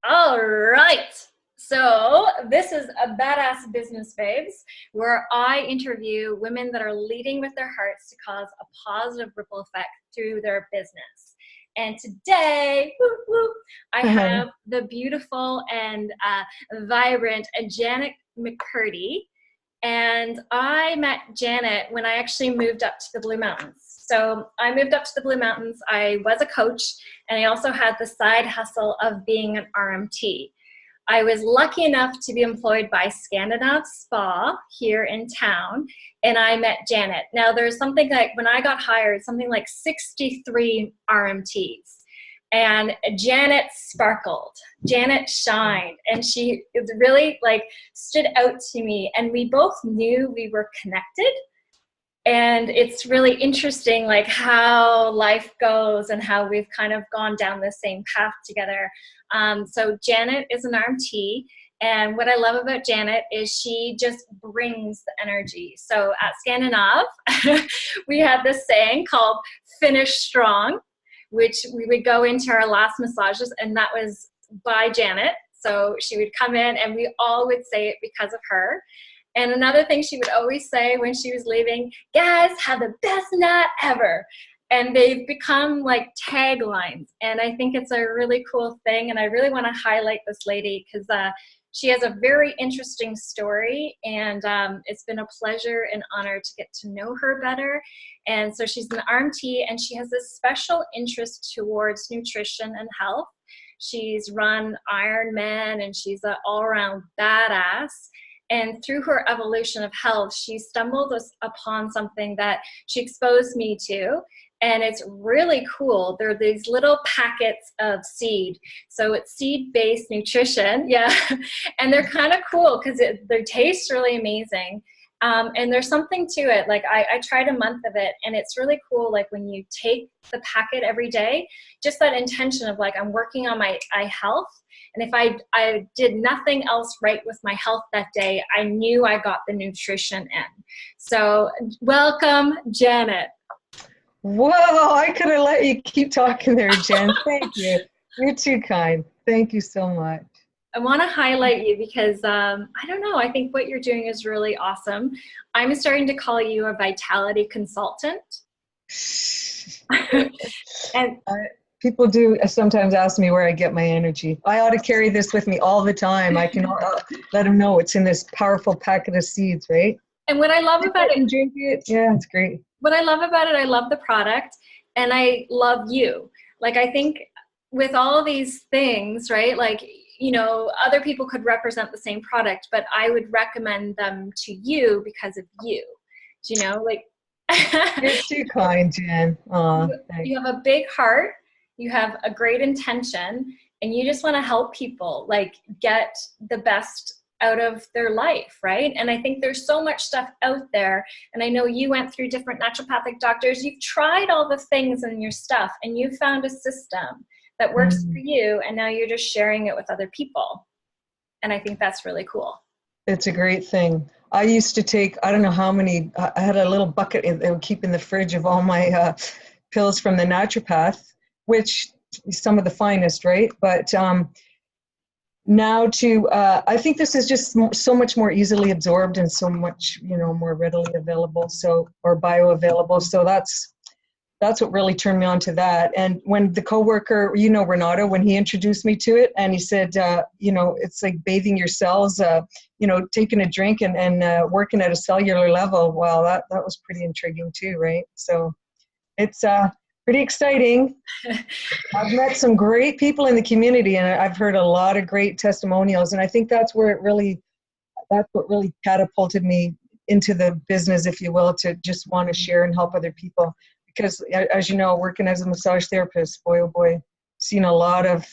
All right. So this is a Badass Business Babes, where I interview women that are leading with their hearts to cause a positive ripple effect through their business. And today, whoop, whoop, I have the beautiful and vibrant Janet McCurdy. And I met Janet when I actually moved up to the Blue Mountains. So I moved up to the Blue Mountains. I was a coach, and I also had the side hustle of being an RMT. I was lucky enough to be employed by Scandinav Spa here in town, and I met Janet. Now there's something like, when I got hired, something like 63 RMTs. And Janet sparkled, Janet shined, and she really like stood out to me, and we both knew we were connected. And it's really interesting like how life goes and how we've kind of gone down the same path together. So Janet is an RMT, and what I love about Janet is she just brings the energy. So at Scandinav, we had this saying called finish strong, which we would go into our last massages, and that was by Janet. So she would come in and we all would say it because of her. And another thing she would always say when she was leaving, guys, have the best night ever. And they've become like taglines. And I think it's a really cool thing. And I really want to highlight this lady because she has a very interesting story. And it's been a pleasure and honor to get to know her better. And so she's an RMT, and she has this special interest towards nutrition and health. She's run Ironman, and she's an all-around badass. And through her evolution of health, she stumbled upon something that she exposed me to. And it's really cool. There are these little packets of seed. So it's seed-based nutrition. Yeah. And they're kind of cool because they taste really amazing. And there's something to it. Like I tried a month of it, and it's really cool. Like when you take the packet every day, just that intention of like, I'm working on my health. And if I did nothing else right with my health that day, I knew I got the nutrition in. So welcome, Janet. Whoa, I could have let you keep talking there, Jen. Thank you. You're too kind. Thank you so much. I want to highlight you because, I don't know, I think what you're doing is really awesome. I'm starting to call you a vitality consultant. And people do sometimes ask me where I get my energy. I ought to carry this with me all the time. I can let them know it's in this powerful packet of seeds, right? And what I love about it, drink it. Yeah, it's great. What I love about it, I love the product, and I love you. Like, I think with all these things, right, like, you know, other people could represent the same product, but I would recommend them to you because of you. Do you know, like. You're too kind, Jen. You have a big heart. You have a great intention, and you just want to help people like get the best out of their life, right? And I think there's so much stuff out there, and I know you went through different naturopathic doctors. You've tried all the things in your stuff, and you found a system that works for you, and now you're just sharing it with other people. And I think that's really cool. It's a great thing. I used to take, I don't know how many, I had a little bucket that I would keep in the fridge of all my pills from the naturopath, which is some of the finest, right? But now I think this is just so much more easily absorbed and so much, you know, more readily available, or bioavailable. So that's what really turned me on to that. And when the coworker, you know, Renato, when he introduced me to it, and he said, you know, it's like bathing your cells, you know, taking a drink and working at a cellular level. Wow, that was pretty intriguing too, right? So it's pretty exciting. I've met some great people in the community, and I've heard a lot of great testimonials. And I think that's what really catapulted me into the business, if you will, to just want to share and help other people. Because as you know, working as a massage therapist, boy, oh boy, seen a lot of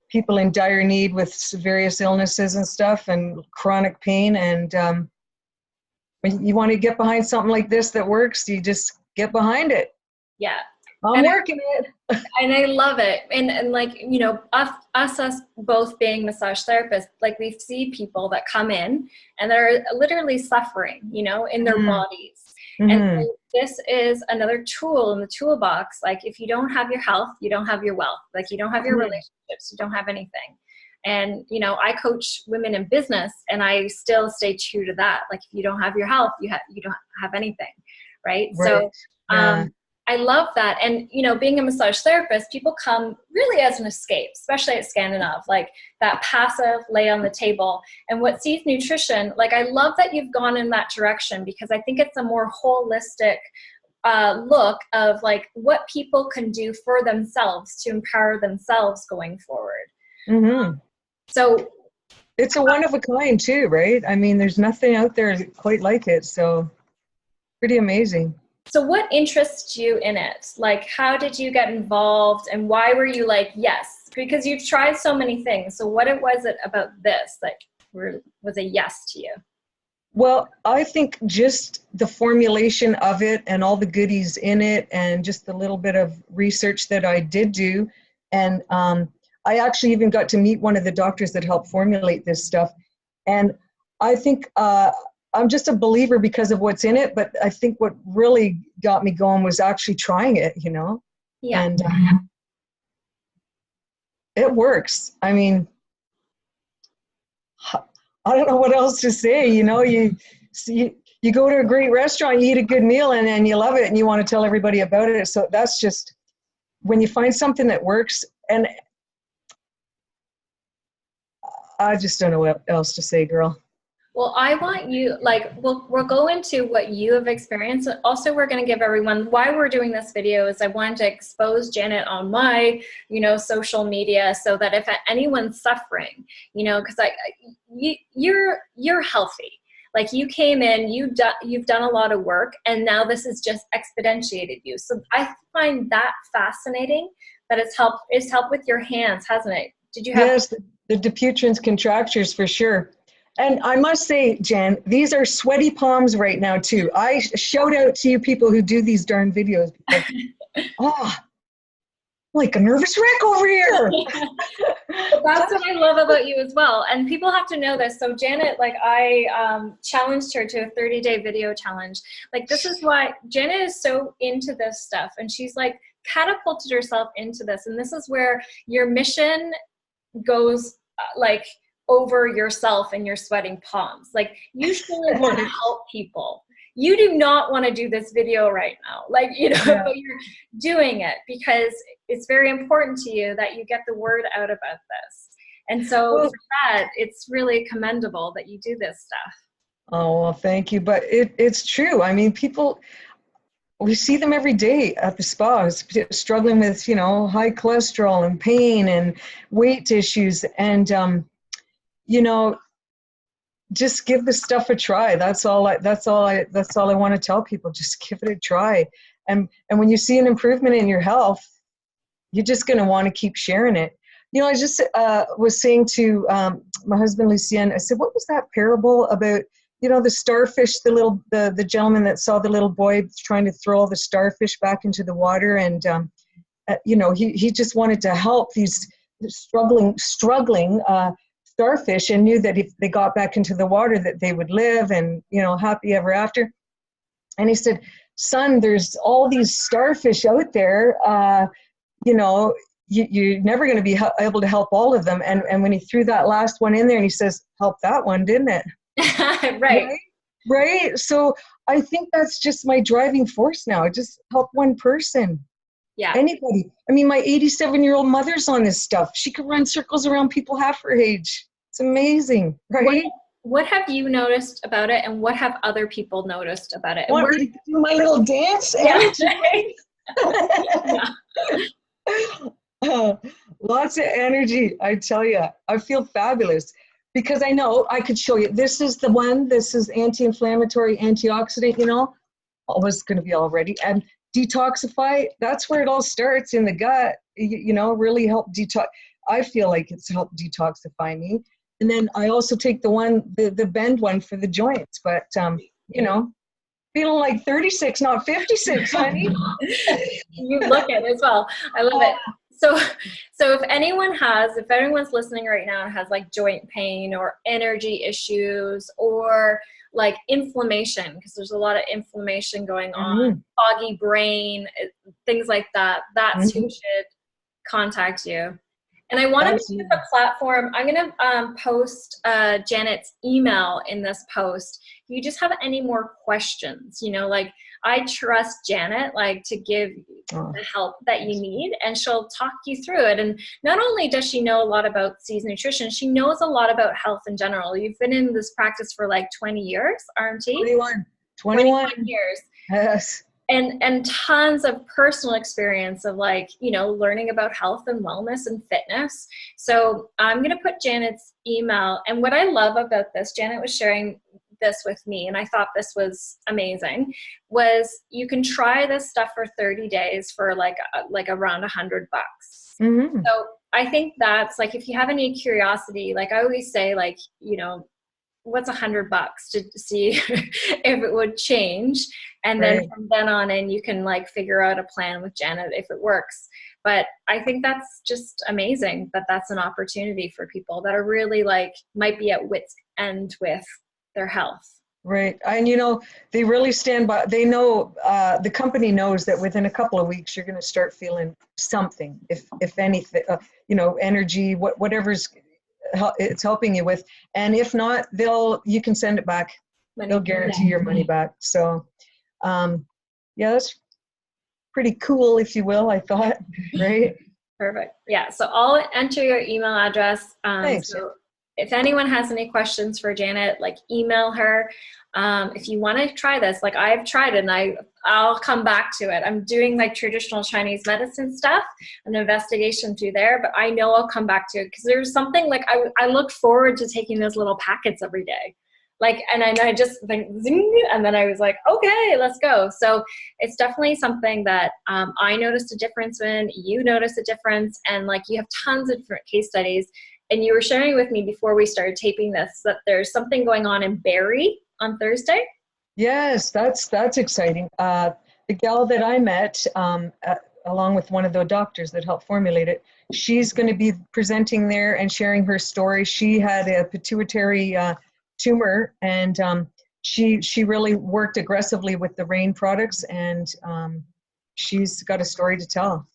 people in dire need with various illnesses and stuff and chronic pain. And when you want to get behind something like this that works, you just get behind it. Yeah. I'm working it. And I love it. And like, you know, us both being massage therapists, like we see people that come in and they're literally suffering, you know, in their bodies. And so this is another tool in the toolbox. Like if you don't have your health, you don't have your wealth. Like you don't have your relationships, you don't have anything. And, you know, I coach women in business, and I still stay true to that. Like, if you don't have your health, you don't have anything. Right. Right. So, Yeah. I love that. And, you know, being a massage therapist, people come really as an escape, especially at Scandinav, like that passive lay on the table. And what Seeds Nutrition, like, I love that you've gone in that direction, because I think it's a more holistic look of like what people can do for themselves to empower themselves going forward. Mm-hmm. So it's a one of a kind too, right? I mean, there's nothing out there quite like it. So pretty amazing. So what interests you in it? Like, how did you get involved, and why were you like, yes? Because you've tried so many things. So what was it about this that was a yes to you? Well, I think just the formulation of it and all the goodies in it, and just the little bit of research that I did do. And I actually even got to meet one of the doctors that helped formulate this stuff. And I think I'm just a believer because of what's in it, but I think what really got me going was actually trying it, you know? Yeah. And it works. I mean, I don't know what else to say, you know? You go to a great restaurant, you eat a good meal, and then you love it and you want to tell everybody about it. So that's just, when you find something that works, and I just don't know what else to say, girl. Well, I want you, like, we'll go into what you have experienced. Also, we're going to give everyone, why we're doing this video is I wanted to expose Janet on my, you know, social media, so that if anyone's suffering, you know, because you're healthy. Like, you came in, you've done a lot of work, and now this has just exponentiated you. So I find that fascinating, that it's helped with your hands, hasn't it? Did you have? Yes, the Dupuytren's contractures for sure. And I must say, Jan, these are sweaty palms right now too. I shout out to you people who do these darn videos, because, like a nervous wreck over here. But that's what I love about you as well. And people have to know this. So Janet, like, I challenged her to a 30-day video challenge. Like, this is why Janet is so into this stuff, and she's like catapulted herself into this. And this is where your mission goes like over yourself and your sweating palms. Like, you truly want to help people. You do not want to do this video right now, like, you know, but you're doing it because it's very important to you that you get the word out about this. And so for that, it's really commendable that you do this stuff. Oh, well, thank you. But it's true. I mean, people, we see them every day at the spas struggling with, you know, high cholesterol and pain and weight issues. And, you know, just give the stuff a try. That's all I want to tell people. Just give it a try. And when you see an improvement in your health, you're just going to want to keep sharing it. You know, I just was saying to my husband, Lucien, I said, what was that parable about, you know, the starfish, the gentleman that saw the little boy trying to throw all the starfish back into the water. And, you know, he just wanted to help these struggling starfish, and knew that if they got back into the water that they would live and, you know, happy ever after. And he said, son, there's all these starfish out there, you know, you're never going to be able to help all of them. And when he threw that last one in there, and he says, help that one, didn't it? Right. So I think that's just my driving force now. Just help one person. Yeah. Anybody. I mean, my 87-year-old mother's on this stuff. She could run circles around people half her age. It's amazing, right? What have you noticed about it, and what have other people noticed about it? Want me to do my little dance? Lots of energy, I tell you. I feel fabulous because I know I could show you. This is the one. This is anti-inflammatory, antioxidant, you know. Always going to be all ready. And detoxify, that's where it all starts, in the gut. You know, really help detox. I feel like it's helped detoxify me. And then I also take the bend one for the joints. But, you know, feeling like 36, not 56, honey. You look it as well. I love it. So if anyone's listening right now and has like joint pain or energy issues or like inflammation, because there's a lot of inflammation going on, foggy brain, things like that, that's who should contact you. And I want to make Absolutely. this a platform. I'm going to post Janet's email in this post. If you just have any more questions, you know, like I trust Janet, like to give the help that you need, and she'll talk you through it. And not only does she know a lot about C's nutrition, she knows a lot about health in general. You've been in this practice for like 20 years, RMT? 21 years. Yes. And tons of personal experience of, like, you know, learning about health and wellness and fitness. So I'm going to put Janet's email. And what I love about this, Janet was sharing this with me, and I thought this was amazing, was you can try this stuff for 30 days for like around $100. Mm-hmm. So I think that's like, if you have any curiosity, like I always say, like, you know, what's $100 to see if it would change. And then from then on in, you can like figure out a plan with Janet if it works. But I think that's just amazing that that's an opportunity for people that are really like, might be at wit's end with their health. Right. And, you know, they really stand by, they know, the company knows that within a couple of weeks, you're going to start feeling something, if anything, you know, energy, whatever's it's helping you with. And if not, you can send it back. They'll guarantee your money back. So, yeah, that's pretty cool, if you will, I thought, right? Perfect. Yeah. So I'll enter your email address. Thanks. So if anyone has any questions for Janet, like email her. If you want to try this, like I've tried it, and I'll come back to it. I'm doing like traditional Chinese medicine stuff, an investigation through there, but I know I'll come back to it because there's something like I look forward to taking those little packets every day. Like, and I just think, zing, and then I was like, okay, let's go. So it's definitely something that I noticed a difference in, you noticed a difference, and like you have tons of different case studies. And you were sharing with me before we started taping this that there's something going on in Barrie on Thursday. Yes, that's exciting. The gal that I met, along with one of the doctors that helped formulate it, she's going to be presenting there and sharing her story. She had a pituitary tumor, and she really worked aggressively with the Rain products, and she's got a story to tell.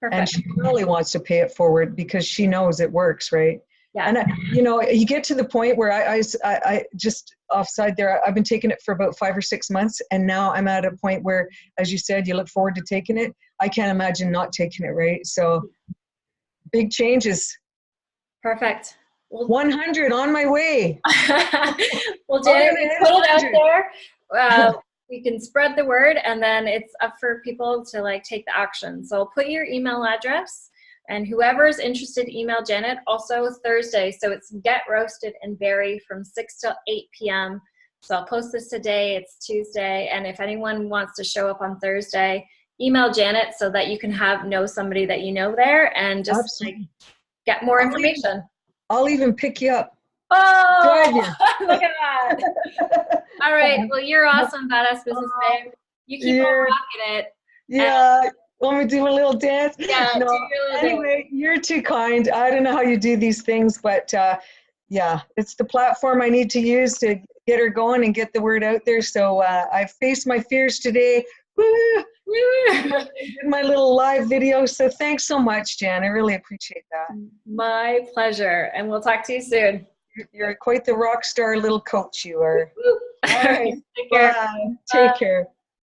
Perfect. And she really wants to pay it forward because she knows it works, right? Yeah. And you know, you get to the point where I just offside there, I've been taking it for about 5 or 6 months, and now I'm at a point where, as you said, you look forward to taking it. I can't imagine not taking it, right? So big changes. Perfect. Well, 100 on my way. Well, Janet, we put it out there. We can spread the word, and then it's up for people to like take the action. So I'll put your email address, and whoever's interested, email Janet. Also Thursday, so it's Get Roasted in Barrie from 6 till 8 p.m. So I'll post this today. It's Tuesday, and if anyone wants to show up on Thursday, email Janet so that you can know somebody that you know there, and just like get more information. I'll even pick you up. Oh, look at that. All right. Well, you're awesome, Badass Business Babe. You keep on rocking it. Yeah. Want me to do a little dance? Yeah. No. Anyway, you're too kind. I don't know how you do these things, but yeah, it's the platform I need to use to get her going and get the word out there. So I faced my fears today. Woo! Did my little live video. So thanks so much, Jan. I really appreciate that. My pleasure. And we'll talk to you soon. You're quite the rock star little coach you are. All right. Take care. Take care.